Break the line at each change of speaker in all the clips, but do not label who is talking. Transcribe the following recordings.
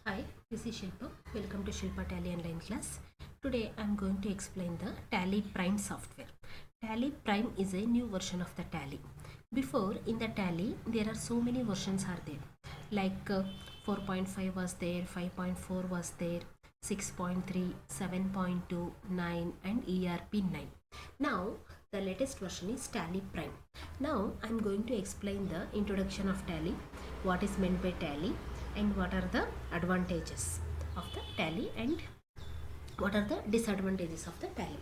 Hi, this is Shilpa. Welcome to Shilpa Tally online class. Today I am going to explain the Tally Prime software. Tally Prime is a new version of the Tally. Before in the Tally there are so many versions are there. Like 4.5 was there, 5.4 was there, 6.3, 7.2, 9 and ERP 9. Now the latest version is Tally Prime. Now I am going to explain the introduction of Tally, what is meant by Tally and what are the advantages of the Tally and what are the disadvantages of the Tally.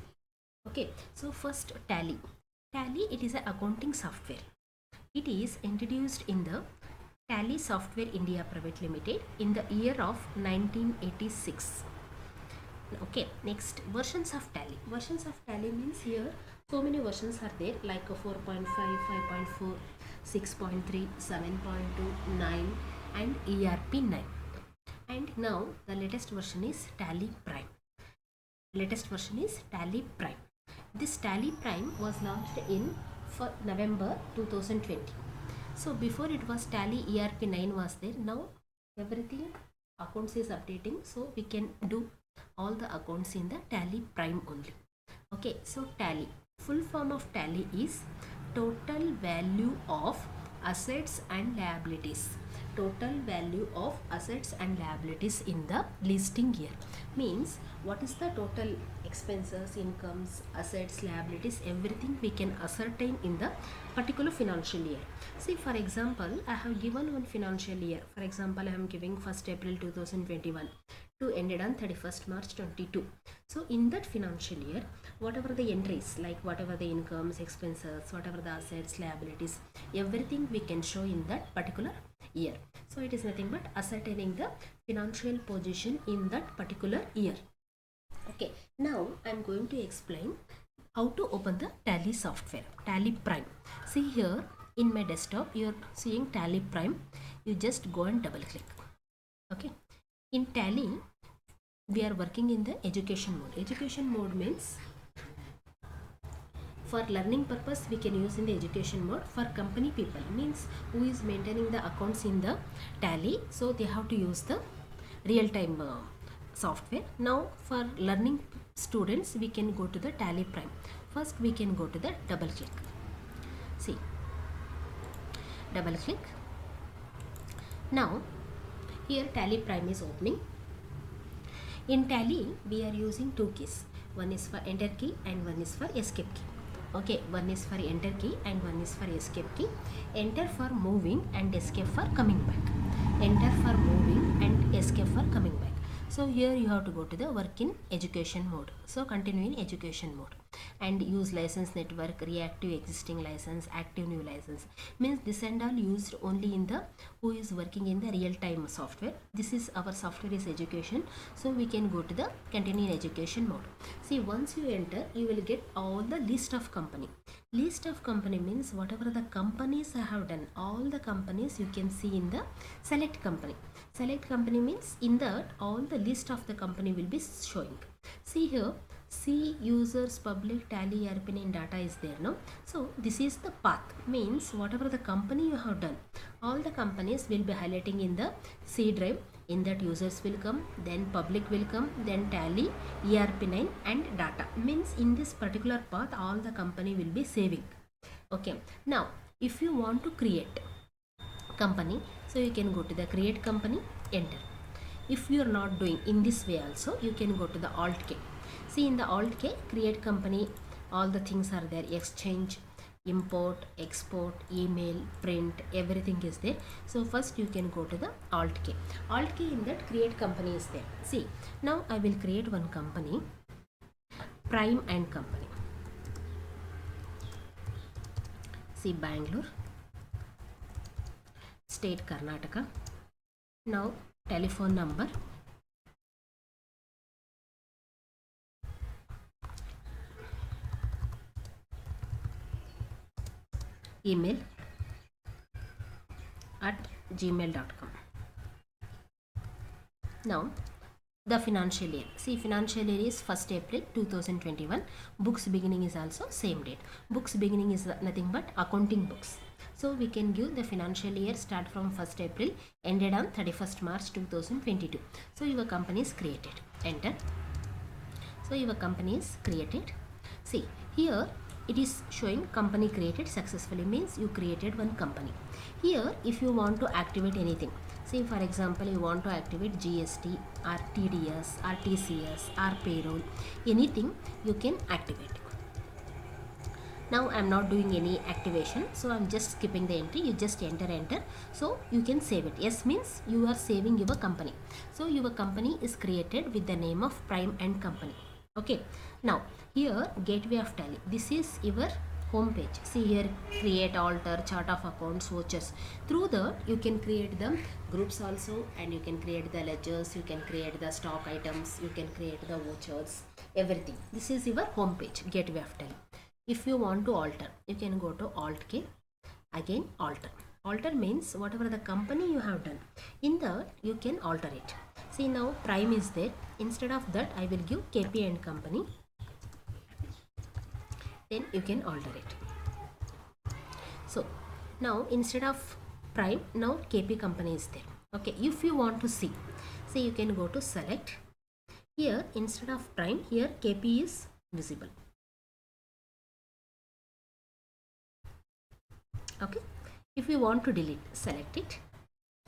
Okay, so first Tally. Tally, it is an accounting software. It is introduced in the Tally Software India Private Limited in the year of 1986. Okay, next versions of Tally. Versions of Tally means here so many versions are there like 4.5, 5.4, 6.3, 7.2, 9 and ERP 9. And now the latest version is Tally Prime. Latest version is Tally Prime. This Tally Prime was launched in November 2020. So before it was Tally ERP 9 was there. Now everything accounts is updating, so we can do all the accounts in the Tally Prime only. Okay, so Tally, full form of Tally is total value of assets and liabilities. Total value of assets and liabilities in the listing year means what is the total expenses, incomes, assets, liabilities, everything we can ascertain in the particular financial year. See, for example, I have given one financial year. For example, I am giving 1st April 2021 to ended on 31st March 22. So in that financial year, whatever the entries, like whatever the incomes, expenses, whatever the assets, liabilities, everything we can show in that particular year. So it is nothing but ascertaining the financial position in that particular year. Okay, now I am going to explain how to open the Tally software, Tally Prime. See here in my desktop, you are seeing Tally Prime. You just go and double click. Okay, in Tally, we are working in the education mode. Education mode means for learning purpose we can use in the education mode. For company people means who is maintaining the accounts in the Tally, so they have to use the real-time software. Now for learning students we can go to the Tally Prime. First we can go to the double click. See, double click. Now here Tally Prime is opening. In Tally we are using two keys. One is for enter key and one is for escape key. Okay, one is for enter key and one is for escape key. Enter for moving and escape for coming back. Enter for moving and escape for coming back. So here you have to go to the work in education mode. So continue in education mode and use license network, reactive existing license, active new license. Means this and all used only in the who is working in the real time software. This is our software is education. So we can go to the continue in education mode. See, once you enter, you will get all the list of company. List of company means whatever the companies I have done, all the companies you can see in the select company. Select company means in that all the list of the company will be showing. See here, see users public Tally ERP9 data is there now. So this is the path, means whatever the company you have done, all the companies will be highlighting in the C drive. In that users will come, then public will come, then Tally ERP9 and data. Means in this particular path all the company will be saving. Okay, now if you want to create company, so you can go to the create company, enter. If you are not doing in this way also, you can go to the alt K. See, in the alt K, create company, all the things are there, exchange, import, export, email, print, everything is there. So first you can go to the alt K. Alt K, in that create company is there. See, now I will create one company, Prime and Company. See, Bangalore, state Karnataka. Now telephone number, email at gmail.com. Now the financial year. See, financial year is 1st April 2021. Books beginning is also same date. Books beginning is nothing but accounting books. So we can give the financial year start from 1st April ended on 31st March 2022. So your company is created. Enter. So your company is created. See, here it is showing company created successfully, means you created one company. Here if you want to activate anything, say for example you want to activate GST or TDS or TCS or payroll, anything you can activate. Now I am not doing any activation, so I am just skipping the entry. You just enter, so you can save it. Yes means you are saving your company. So your company is created with the name of Prime and Company. Okay, now here gateway of Tally, this is your home page. See here, create, alter, chart of accounts, vouchers. Through that you can create the groups also, and you can create the ledgers, you can create the stock items, you can create the vouchers, everything. This is your home page, gateway of Tally. If you want to alter, you can go to Alt K, again alter. Alter means whatever the company you have done, in that you can alter it. See, now Prime is there. Instead of that I will give KP and Company. Then you can alter it. So now instead of Prime, now KP Company is there. Okay, if you want to see, you can go to select. Here instead of Prime, here KP is visible. Okay, if you want to delete, select it.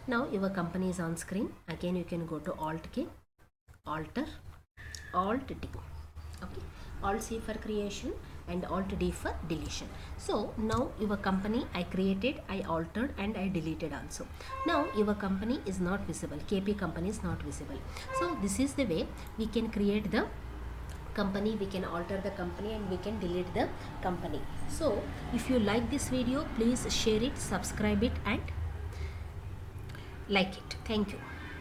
Now your company is on screen. Again you can go to Alt K, alter, Alt D. Okay, Alt C for creation and Alt D for deletion. So now your company I created, I altered and I deleted also. Now your company is not visible, KP company is not visible. So this is the way we can create the company, we can alter the company, and we can delete the company. So if you like this video, please share it, subscribe it and like it. Thank you.